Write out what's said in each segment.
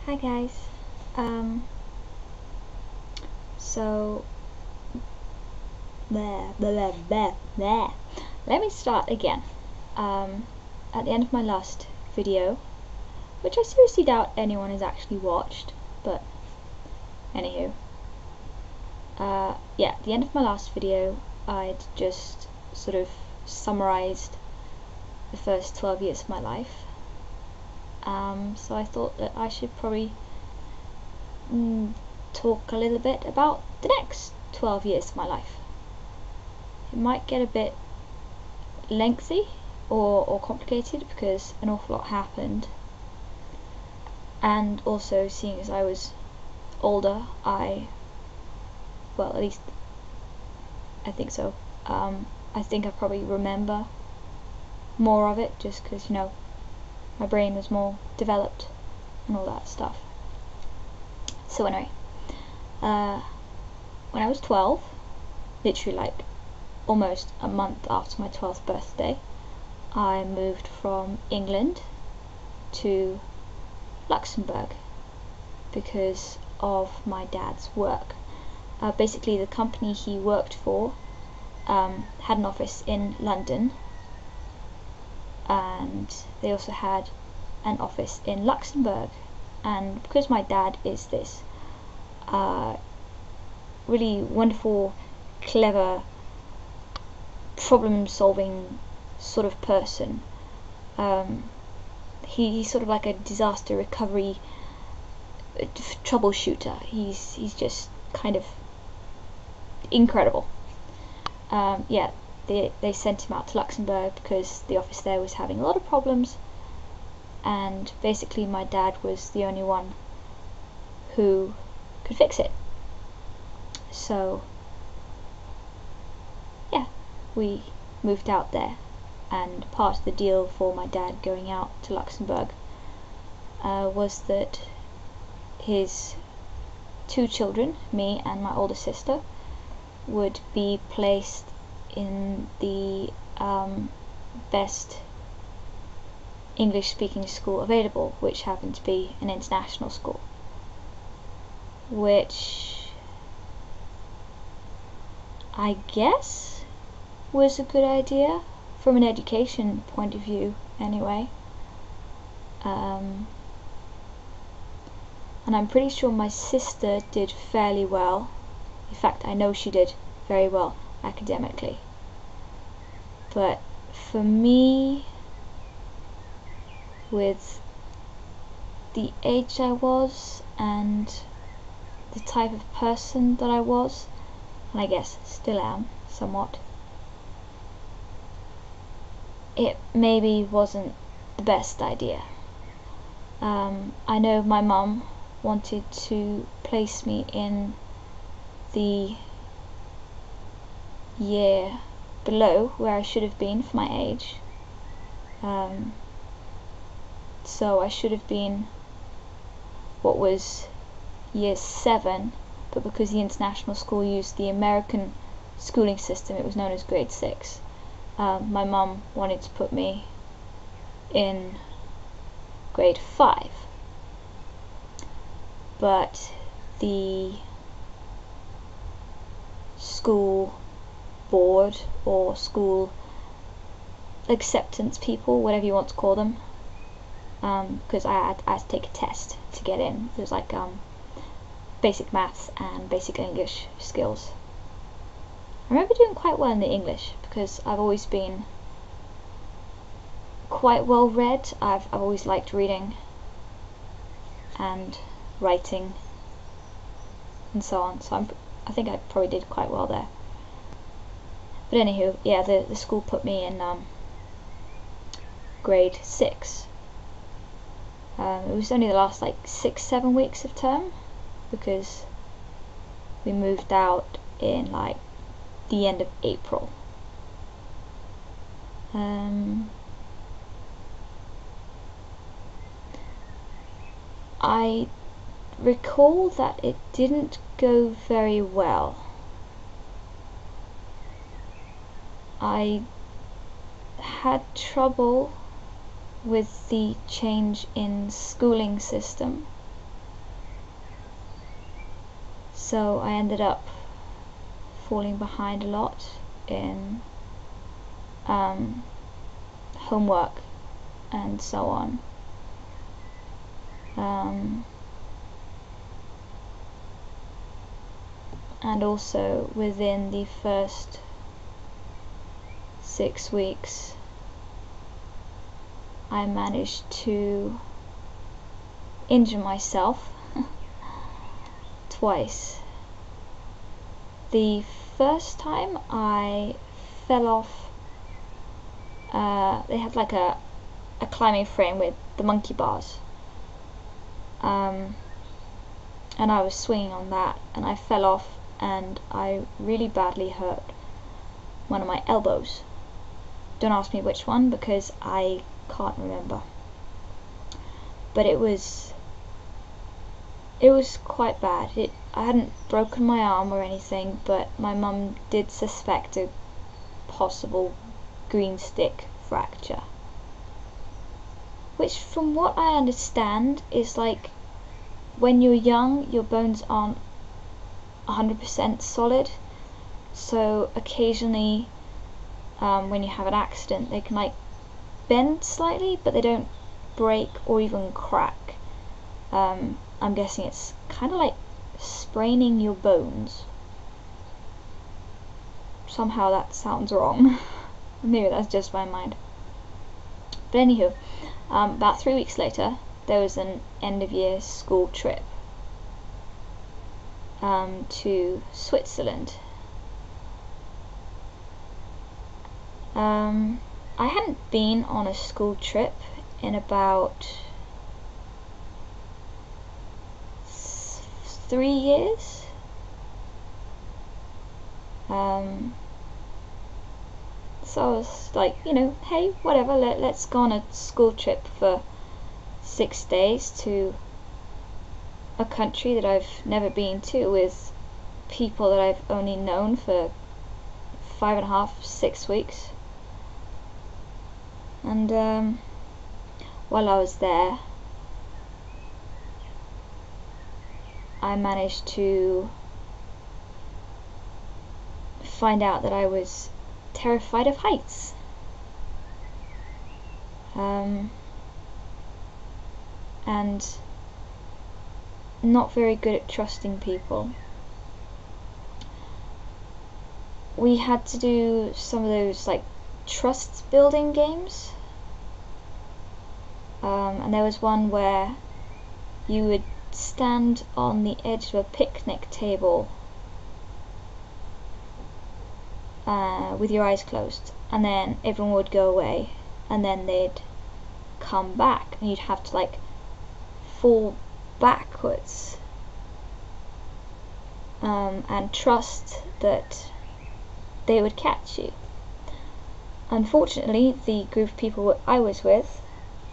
Hi guys. Um, so blah, blah, blah, blah, blah. Let me start again. At the end of my last video, which I seriously doubt anyone has actually watched, but anywho, yeah, at the end of my last video, I'd just sort of summarized the first 12 years of my life. So I thought that I should probably talk a little bit about the next 12 years of my life. It might get a bit lengthy or complicated because an awful lot happened, and also seeing as I was older, well, at least I think so, I think I probably remember more of it just because, you know, my brain was more developed and all that stuff. So anyway, when I was 12, literally like almost a month after my 12th birthday, I moved from England to Luxembourg because of my dad's work. Basically, the company he worked for had an office in London, and they also had an office in Luxembourg. And because my dad is this really wonderful, clever, problem-solving sort of person, he's sort of like a disaster recovery troubleshooter. He's just kind of incredible. Yeah, they sent him out to Luxembourg because the office there was having a lot of problems, and basically my dad was the only one who could fix it. So yeah, we moved out there, and part of the deal for my dad going out to Luxembourg was that his two children, me and my older sister, would be placed in the best English speaking school available, which happened to be an international school, which I guess was a good idea from an education point of view anyway. And I'm pretty sure my sister did fairly well. In fact, I know she did very well academically. But for me, with the age I was and the type of person that I was, and I guess still am somewhat, it maybe wasn't the best idea. I know my mum wanted to place me in the year below where I should have been for my age. So I should have been what was year 7, but because the international school used the American schooling system, it was known as grade 6. My mum wanted to put me in grade 5, but the school board or school acceptance people, whatever you want to call them, because I had to take a test to get in. There's like basic maths and basic English skills. I remember doing quite well in the English because I've always been quite well read. I've always liked reading and writing and so on, so I think I probably did quite well there. But anywho, yeah, the school put me in grade 6. It was only the last like 6-7 weeks of term because we moved out in like the end of April. I recall that it didn't go very well. I had trouble with the change in schooling system So I ended up falling behind a lot in homework and so on. And also within the first 6 weeks I managed to injure myself twice. The first time I fell off, they had like a climbing frame with the monkey bars, and I was swinging on that and I fell off and I really badly hurt one of my elbows. Don't ask me which one because I can't remember, but it was quite bad. I hadn't broken my arm or anything, but my mum did suspect a possible green stick fracture, which from what I understand is like when you're young your bones aren't 100% solid, so occasionally when you have an accident they can like bend slightly but they don't break or even crack. I'm guessing it's kind of like spraining your bones. Somehow that sounds wrong. Maybe that's just my mind. But anywho, about 3 weeks later there was an end of year school trip to Switzerland. I hadn't been on a school trip in about 3 years. So I was like, you know, hey, whatever, let's go on a school trip for 6 days to a country that I've never been to with people that I've only known for 5.5, 6 weeks. And while I was there, I managed to find out that I was terrified of heights. And not very good at trusting people. We had to do some of those like trust building games, and there was one where you would stand on the edge of a picnic table with your eyes closed, and then everyone would go away and then they'd come back and you'd have to like fall backwards and trust that they would catch you. Unfortunately, the group of people I was with,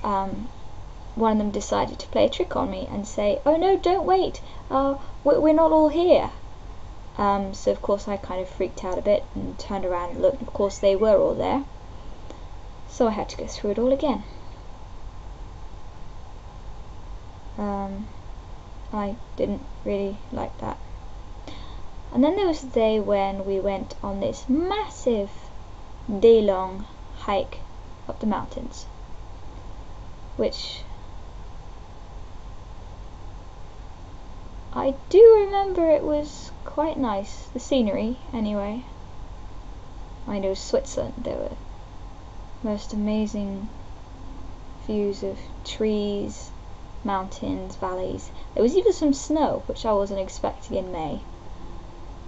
one of them decided to play a trick on me and say, oh no, don't wait, we're not all here. So of course I kind of freaked out a bit and turned around and looked, and of course they were all there. So I had to go through it all again. I didn't really like that. And then there was the day when we went on this massive day-long hike up the mountains, which I do remember it was quite nice, the scenery anyway. I know Switzerland, there were most amazing views of trees, mountains, valleys. There was even some snow, which I wasn't expecting in May.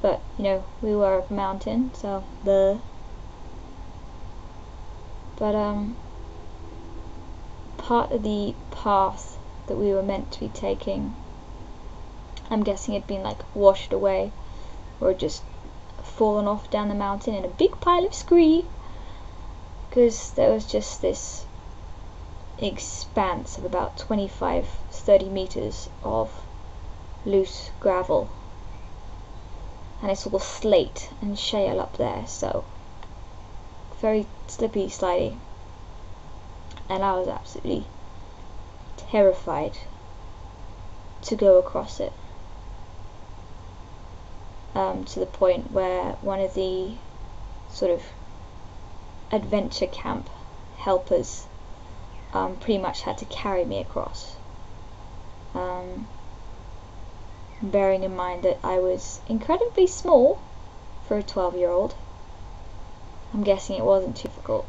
But, you know, we were up a mountain, so But part of the path that we were meant to be taking, I'm guessing had been like washed away or just fallen off down the mountain in a big pile of scree, because there was just this expanse of about 25-30 meters of loose gravel, and it's all slate and shale up there, so very slippy, slidey, and I was absolutely terrified to go across it. to the point where one of the sort of adventure camp helpers pretty much had to carry me across. Bearing in mind that I was incredibly small for a 12-year-old, I'm guessing it wasn't too difficult.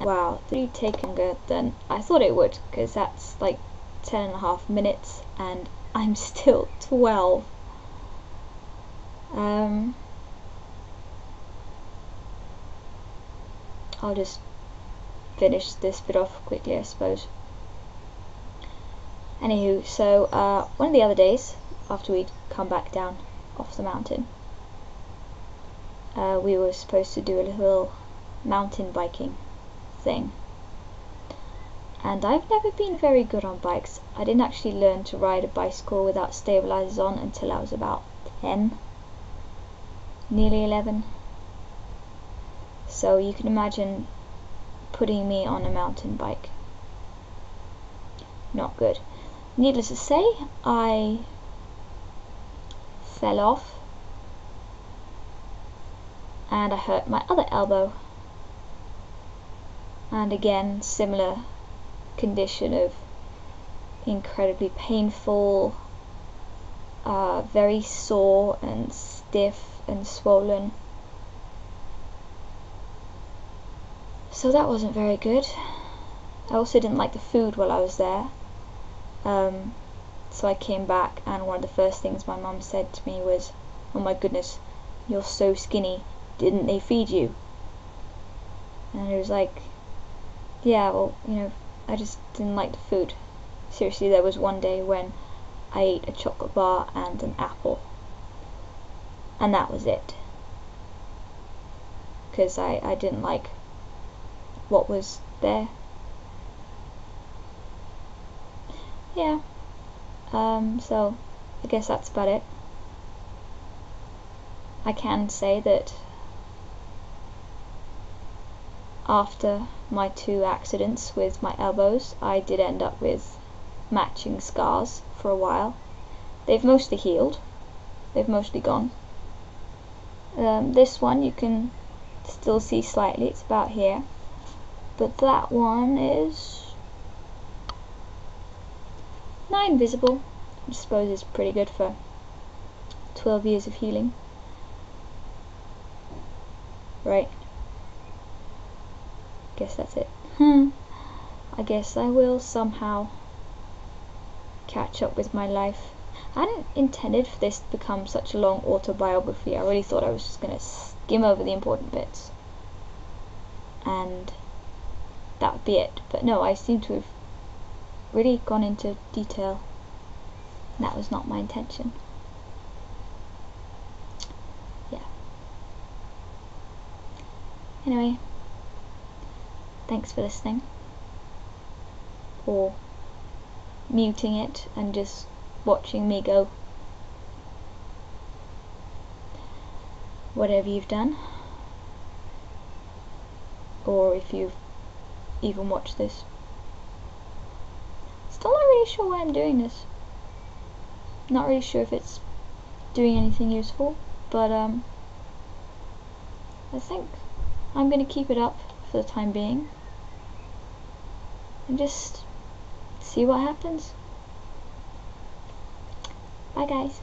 Wow, it did take longer than I thought it would, because that's like 10.5 minutes and I'm still 12. I'll just finish this bit off quickly, I suppose. Anywho, so one of the other days after we'd come back down off the mountain, we were supposed to do a little mountain biking thing. And I've never been very good on bikes. I didn't actually learn to ride a bicycle without stabilizers on until I was about 10, nearly 11. So you can imagine putting me on a mountain bike. Not good. Needless to say, I fell off and I hurt my other elbow. And again, similar condition of incredibly painful, very sore and stiff and swollen. So that wasn't very good. I also didn't like the food while I was there. So I came back and one of the first things my mum said to me was, "Oh my goodness, you're so skinny, didn't they feed you?" And it was like, yeah, well, you know, I just didn't like the food. Seriously, there was one day when I ate a chocolate bar and an apple. And that was it. Because I didn't like what was there. Yeah. So I guess that's about it. I can say that after my 2 accidents with my elbows, I did end up with matching scars for a while. They've mostly healed. They've mostly gone. This one you can still see slightly, it's about here. But that one is not invisible. I suppose it's pretty good for 12 years of healing. Right. Guess that's it. I guess I will somehow catch up with my life. I hadn't intended for this to become such a long autobiography. I really thought I was just going to skim over the important bits and that would be it. But no, I seem to have really gone into detail, and that was not my intention. Yeah. Anyway, thanks for listening, or muting it and just watching me go. Whatever you've done, or if you've even watched this. Still not really sure why I'm doing this. Not really sure if it's doing anything useful, but I think I'm going to keep it up for the time being and just see what happens. Bye guys.